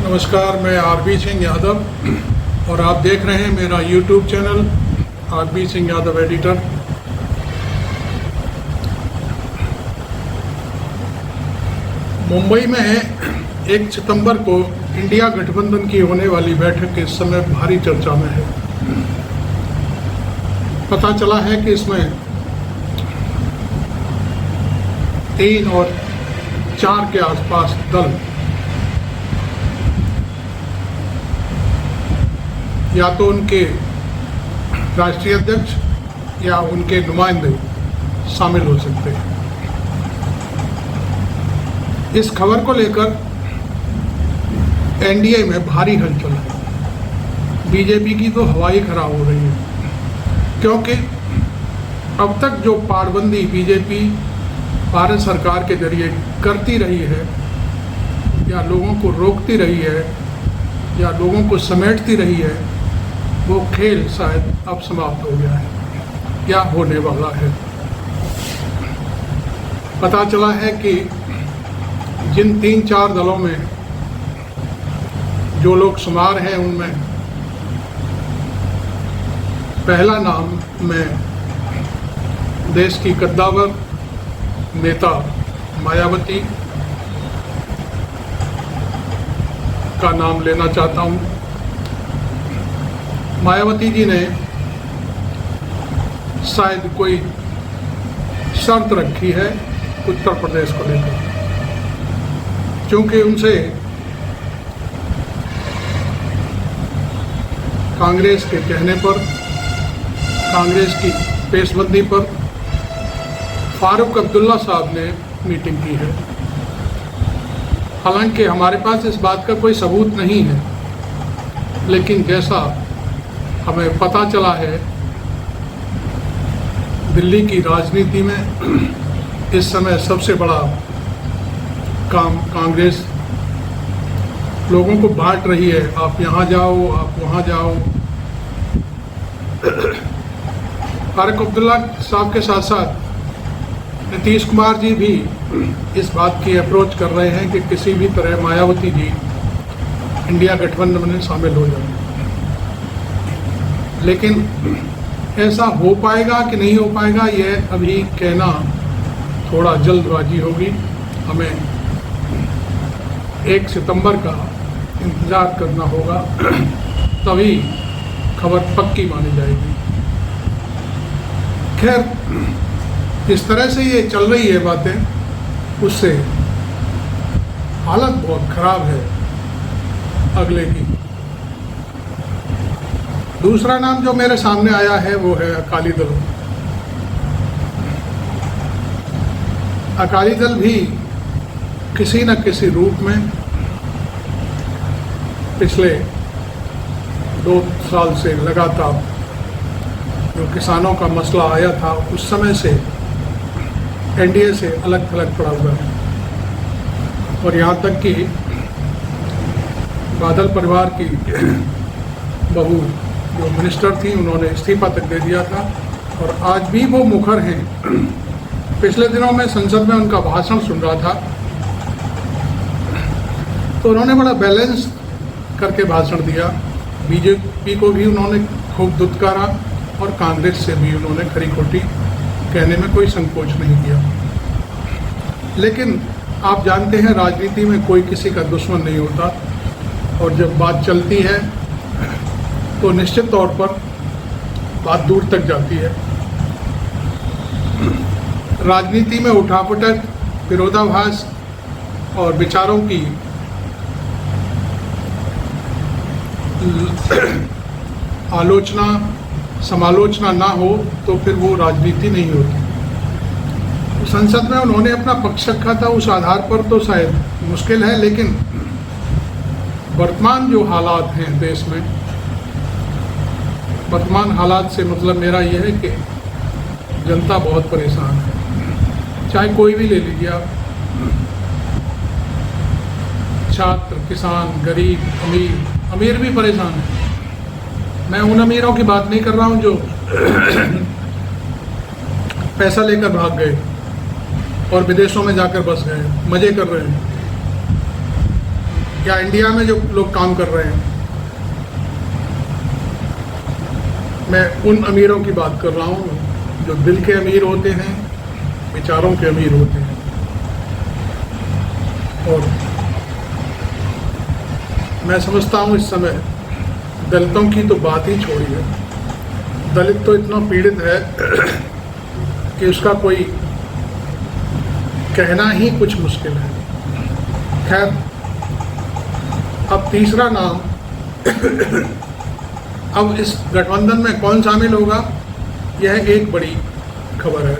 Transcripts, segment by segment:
नमस्कार, मैं आरबी सिंह यादव और आप देख रहे हैं मेरा YouTube channel RB Singh Yadav editor. Mumbai में 1 सितंबर को इंडिया गठबंधन की होने वाली बैठक इस समय भारी चर्चा में है। पता चला है कि इसमें 3 और 4 के आसपास दल या तो उनके राष्ट्रीय अध्यक्ष या उनके नुमाइंदे शामिल हो सकते हैं। इस खबर को लेकर एनडीए में भारी हलचल है। बीजेपी की तो हवा ही खराब हो रही है, क्योंकि अब तक जो पारबंदी बीजेपी भारत सरकार के जरिए करती रही है या लोगों को रोकती रही है या लोगों को समेटती रही है, वो खेल शायद अब समाप्त हो गया है या होने वाला है। पता चला है कि जिन 3-4 दलों में जो लोग शुमार हैं, उनमें पहला नाम मैं देश की कद्दावर नेता मायावती का नाम लेना चाहता हूं। मायावती जी ने शायद कोई शर्त रखी है उत्तर प्रदेश को लेकर, क्योंकि उनसे कांग्रेस के कहने पर, कांग्रेस की पेशबंदी पर फारूक अब्दुल्ला साहब ने मीटिंग की है। हालांकि हमारे पास इस बात का कोई सबूत नहीं है, लेकिन जैसा हमें पता चला है, दिल्ली की राजनीति में इस समय सबसे बड़ा काम कांग्रेस लोगों को बांट रही है। आप यहाँ जाओ, आप वहाँ जाओ। फारूक अब्दुल्ला साहब के साथ साथ नीतीश कुमार जी भी इस बात की अप्रोच कर रहे हैं कि किसी भी तरह मायावती जी इंडिया गठबंधन में शामिल हो जाए। लेकिन ऐसा हो पाएगा कि नहीं हो पाएगा, यह अभी कहना थोड़ा जल्दबाजी होगी। हमें 1 सितंबर का इंतज़ार करना होगा, तभी खबर पक्की मानी जाएगी। खैर, इस तरह से ये चल रही है बातें, उससे हालत बहुत ख़राब है अगले की। दूसरा नाम जो मेरे सामने आया है वो है अकाली दल। अकाली दल भी किसी न किसी रूप में पिछले 2 साल से लगातार जो किसानों का मसला आया था, उस समय से एनडीए से अलग थलग पड़ा हुआ है। और यहाँ तक कि बादल परिवार की बहू जो मिनिस्टर थी, उन्होंने इस्तीफा तक दे दिया था और आज भी वो मुखर हैं। पिछले दिनों में संसद में उनका भाषण सुन रहा था, तो उन्होंने बड़ा बैलेंस करके भाषण दिया। बीजेपी को भी उन्होंने खूब दुत्कारा और कांग्रेस से भी उन्होंने खरी खोटी कहने में कोई संकोच नहीं किया। लेकिन आप जानते हैं, राजनीति में कोई किसी का दुश्मन नहीं होता, और जब बात चलती है तो निश्चित तौर पर बात दूर तक जाती है। राजनीति में उठापटक, विरोधाभास और विचारों की आलोचना समालोचना ना हो तो फिर वो राजनीति नहीं होती। संसद में उन्होंने अपना पक्ष रखा था, उस आधार पर तो शायद मुश्किल है, लेकिन वर्तमान जो हालात हैं देश में, वर्तमान हालात से मतलब मेरा यह है कि जनता बहुत परेशान है। चाहे कोई भी ले लीजिए आप, छात्र, किसान, गरीब, अमीर भी परेशान है। मैं उन अमीरों की बात नहीं कर रहा हूँ जो पैसा लेकर भाग गए और विदेशों में जाकर बस गए, मज़े कर रहे हैं। या इंडिया में जो लोग काम कर रहे हैं, मैं उन अमीरों की बात कर रहा हूँ जो दिल के अमीर होते हैं, विचारों के अमीर होते हैं। और मैं समझता हूँ इस समय दलितों की तो बात ही छोड़िए, दलित तो इतना पीड़ित है कि उसका कोई कहना ही कुछ मुश्किल है। खैर, अब तीसरा नाम अब इस गठबंधन में कौन शामिल होगा, यह एक बड़ी खबर है।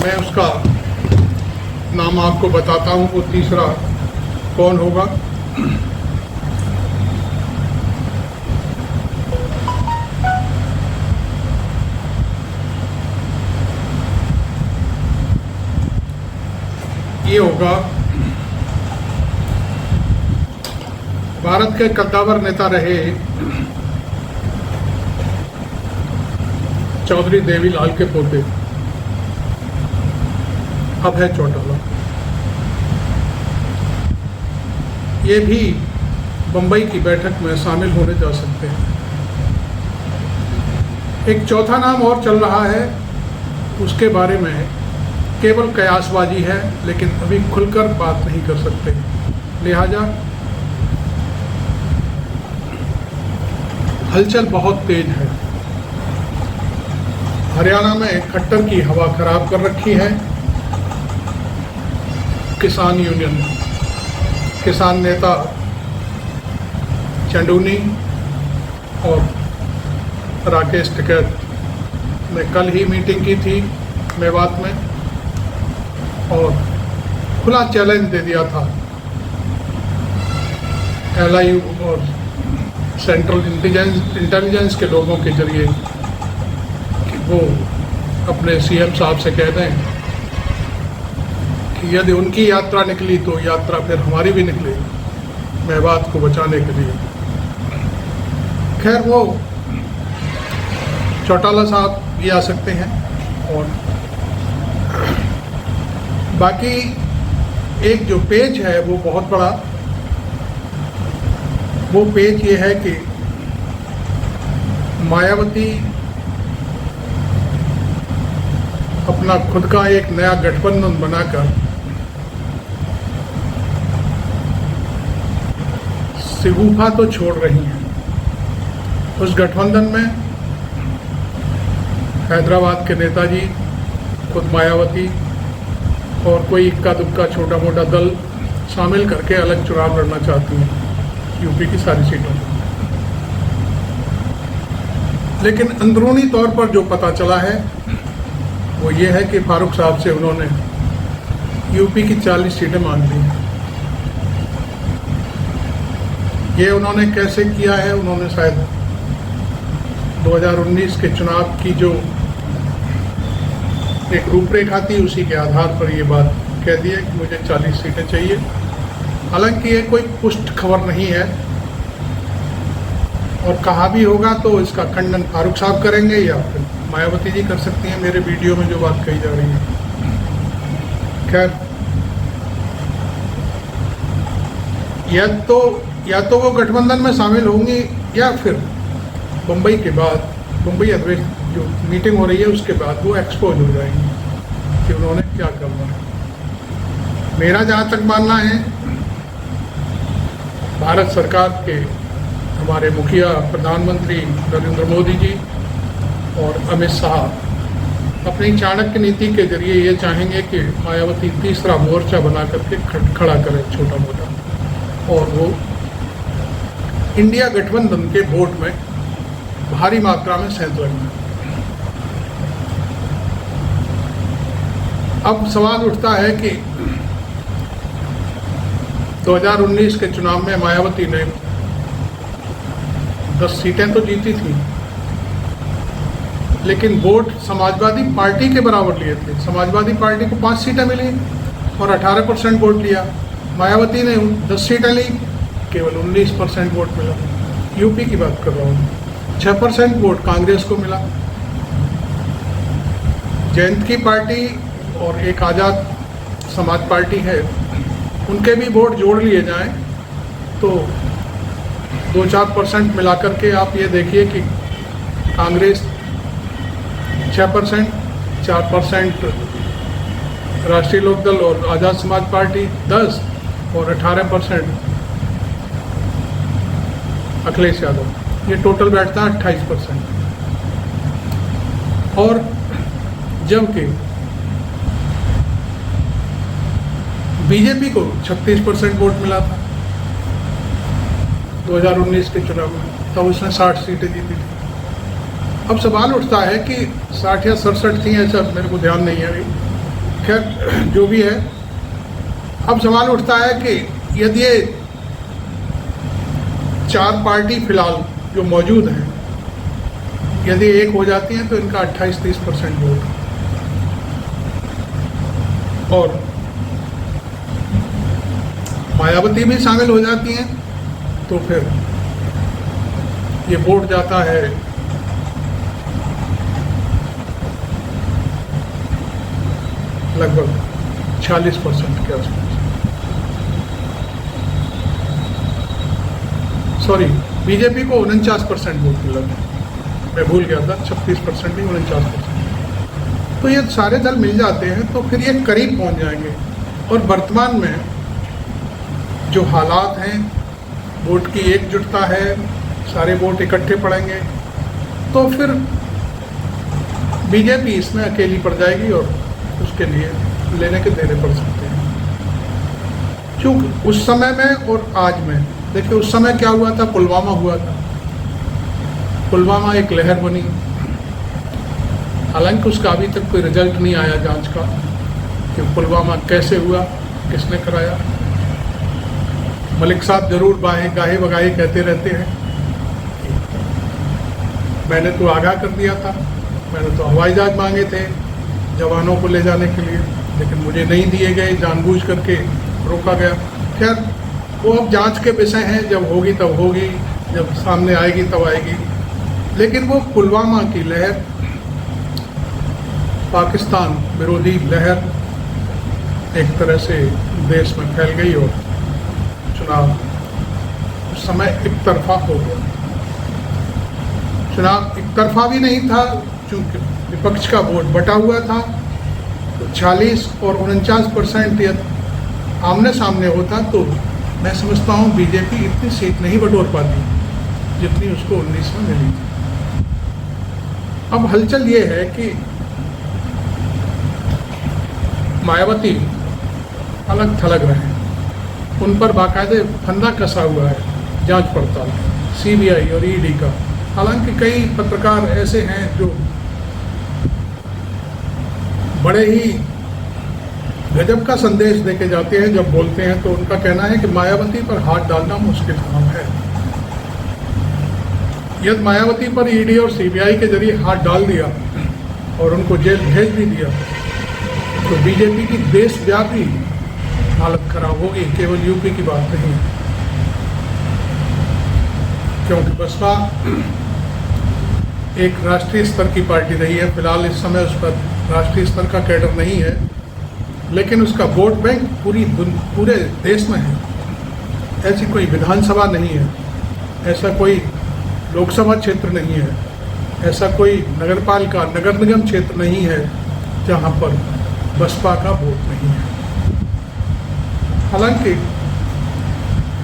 मैं उसका नाम आपको बताता हूँ, वो तीसरा कौन होगा। ये होगा भारत के कद्दावर नेता रहे चौधरी देवीलाल के पोते अभय चौटाला। ये भी बंबई की बैठक में शामिल होने जा सकते हैं। एक चौथा नाम और चल रहा है, उसके बारे में केवल कयासबाजी है, लेकिन अभी खुलकर बात नहीं कर सकते। लिहाजा हलचल बहुत तेज है। हरियाणा में खट्टर की हवा खराब कर रखी है किसान यूनियन ने। किसान नेता चंडूनी और राकेश टिकैत ने कल ही मीटिंग की थी मेवात में और खुला चैलेंज दे दिया था LIU और सेंट्रल इंटेलिजेंस के लोगों के जरिए कि वो अपने CM साहब से कह दें कि यदि उनकी यात्रा निकली तो यात्रा फिर हमारी भी निकले मेवात को बचाने के लिए। खैर, वो चौटाला साहब भी आ सकते हैं। और बाकी एक जो पेज है वो बहुत बड़ा, वो पेज ये है कि मायावती अपना खुद का एक नया गठबंधन बनाकर सिगुफा तो छोड़ रही हैं। उस गठबंधन में हैदराबाद के नेताजी, खुद मायावती और कोई इक्का दुक्का छोटा मोटा दल शामिल करके अलग चुनाव लड़ना चाहती हैं यूपी की सारी सीटों में। लेकिन अंदरूनी तौर पर जो पता चला है वो ये है कि फारूक साहब से उन्होंने यूपी की 40 सीटें मांग ली हैं। ये उन्होंने कैसे किया है, उन्होंने शायद 2019 के चुनाव की जो एक रूपरेखा थी उसी के आधार पर ये बात कह दी है कि मुझे 40 सीटें चाहिए। हालांकि ये कोई पुष्ट खबर नहीं है और कहा भी होगा तो इसका खंडन फारूक साहब करेंगे या फिर मायावती जी कर सकती हैं मेरे वीडियो में जो बात कही जा रही है। खैर, या तो वो गठबंधन में शामिल होंगी या फिर मुंबई के बाद, मुंबई जो मीटिंग हो रही है उसके बाद वो एक्सपोज हो जाएंगी कि उन्होंने क्या करना है। मेरा जहाँ तक मानना है, भारत सरकार के हमारे मुखिया प्रधानमंत्री नरेंद्र मोदी जी और अमित शाह अपनी चाणक्य नीति के जरिए ये चाहेंगे कि मायावती तीसरा मोर्चा बना करके खड़ा करें छोटा मोटा, और वो इंडिया गठबंधन के वोट में भारी मात्रा में सहज लगना। अब सवाल उठता है कि 2019 के चुनाव में मायावती ने 10 सीटें तो जीती थी, लेकिन वोट समाजवादी पार्टी के बराबर लिए थे। समाजवादी पार्टी को 5 सीटें मिली और 18% वोट लिया। मायावती ने 10 सीटें ली, केवल 19% वोट मिला। यूपी की बात कर रहा हूँ। 6% वोट कांग्रेस को मिला। जयंत की पार्टी और एक आज़ाद समाज पार्टी है, उनके भी वोट जोड़ लिए जाएं तो 2-4% मिलाकर के आप ये देखिए कि कांग्रेस 6%, 4% राष्ट्रीय लोकदल और आज़ाद समाज पार्टी 10 और 18% अखिलेश यादव, ये टोटल बैठता है 28%। और जबकि बीजेपी को 36% वोट मिला था 2019 के चुनाव में, तब उसने 60 सीटें जीती थी। अब सवाल उठता है कि 60 या 67 थी, ऐसा मेरे को ध्यान नहीं है अभी, खैर जो भी है। अब सवाल उठता है कि यदि ये 4 पार्टी फिलहाल जो मौजूद हैं, यदि एक हो जाती हैं तो इनका 28-30% वोट, और मायावती भी शामिल हो जाती हैं तो फिर ये वोट जाता है लगभग 46% के आसपास। सॉरी, बीजेपी को 49% वोट मिला था, मैं भूल गया था, 36% ही 49%। तो ये सारे दल मिल जाते हैं तो फिर ये करीब पहुंच जाएंगे। और वर्तमान में जो हालात हैं, वोट की एकजुटता है, सारे वोट इकट्ठे पड़ेंगे तो फिर बीजेपी इसमें अकेली पड़ जाएगी और उसके लिए लेने के देने पड़ सकते हैं। क्योंकि उस समय में और आज में देखिए, उस समय क्या हुआ था, पुलवामा हुआ था। पुलवामा एक लहर बनी, हालांकि उसका अभी तक कोई रिजल्ट नहीं आया जांच का कि पुलवामा कैसे हुआ, किसने कराया। मलिक साहब जरूर गाहे बगाहे कहते रहते हैं, मैंने तो आगाह कर दिया था, मैंने तो हवाई जहाज मांगे थे जवानों को ले जाने के लिए, लेकिन मुझे नहीं दिए गए, जानबूझ करके रोका गया। खैर वो अब जांच के विषय हैं, जब होगी तब होगी, जब सामने आएगी तब आएगी। लेकिन वो पुलवामा की लहर, पाकिस्तान विरोधी लहर एक तरह से देश में फैल गई और चुनाव उस समय एक तरफा हो गया। चुनाव एक तरफा भी नहीं था, चूंकि विपक्ष का वोट बटा हुआ था, तो 46 और 49% यदि आमने सामने होता तो मैं समझता हूँ बीजेपी इतनी सीट नहीं बटोर पाती जितनी उसको 19 में मिली थी। अब हलचल ये है कि मायावती अलग थलग रहे, उन पर बाकायदे फंदा कसा हुआ है जांच पड़ताल सीबीआई और ईडी का। हालांकि कई पत्रकार ऐसे हैं जो बड़े ही गजब का संदेश देके जाते हैं, जब बोलते हैं तो उनका कहना है कि मायावती पर हाथ डालना मुश्किल काम है। यदि मायावती पर ईडी और सीबीआई के जरिए हाथ डाल दिया और उनको जेल भेज भी दिया तो बीजेपी की देशव्यापी हालत खराब होगी, केवल यूपी की बात नहीं है। क्योंकि बसपा एक राष्ट्रीय स्तर की पार्टी रही है, फिलहाल इस समय उस पर राष्ट्रीय स्तर का कैडर नहीं है, लेकिन उसका वोट बैंक पूरे देश में है। ऐसी कोई विधानसभा नहीं है, ऐसा कोई लोकसभा क्षेत्र नहीं है, ऐसा कोई नगरपालिका नगर निगम क्षेत्र नहीं है जहां पर बसपा का वोट नहीं है। हालांकि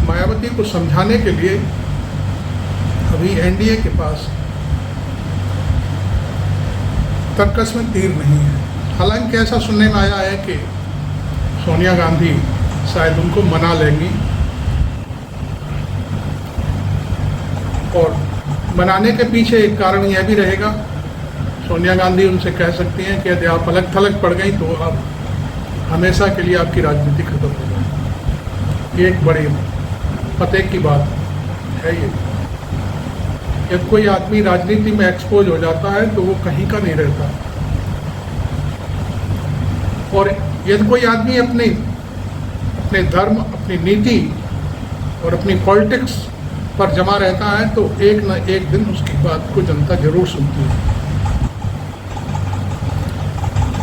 मायावती को समझाने के लिए अभी एनडीए के पास तर्कस में तीर नहीं है। हालांकि ऐसा सुनने में आया है कि सोनिया गांधी शायद उनको मना लेंगी और मनाने के पीछे एक कारण यह भी रहेगा, सोनिया गांधी उनसे कह सकती हैं कि यदि आप अलग थलग पड़ गई तो आप हमेशा के लिए आपकी राजनीति खत्म हो जाएगी। ये एक बड़ी पते की बात है। ये जब कोई आदमी राजनीति में एक्सपोज हो जाता है तो वो कहीं का नहीं रहता, और यदि कोई आदमी अपने धर्म, अपनी नीति और अपनी पॉलिटिक्स पर जमा रहता है तो एक न एक दिन उसकी बात को जनता जरूर सुनती है।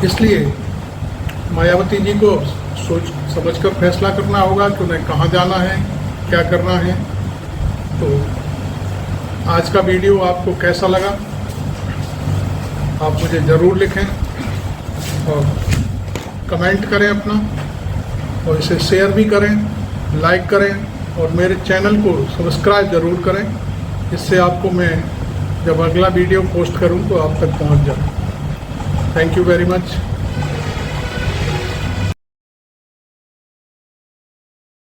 इसलिए मायावती जी को सोच समझकर फैसला करना होगा कि उन्हें कहाँ जाना है, क्या करना है। तो आज का वीडियो आपको कैसा लगा आप मुझे ज़रूर लिखें और कमेंट करें अपना, और इसे शेयर भी करें, लाइक करें और मेरे चैनल को सब्सक्राइब ज़रूर करें। इससे आपको मैं जब अगला वीडियो पोस्ट करूं तो आप तक पहुंच जाए। Thank you very much.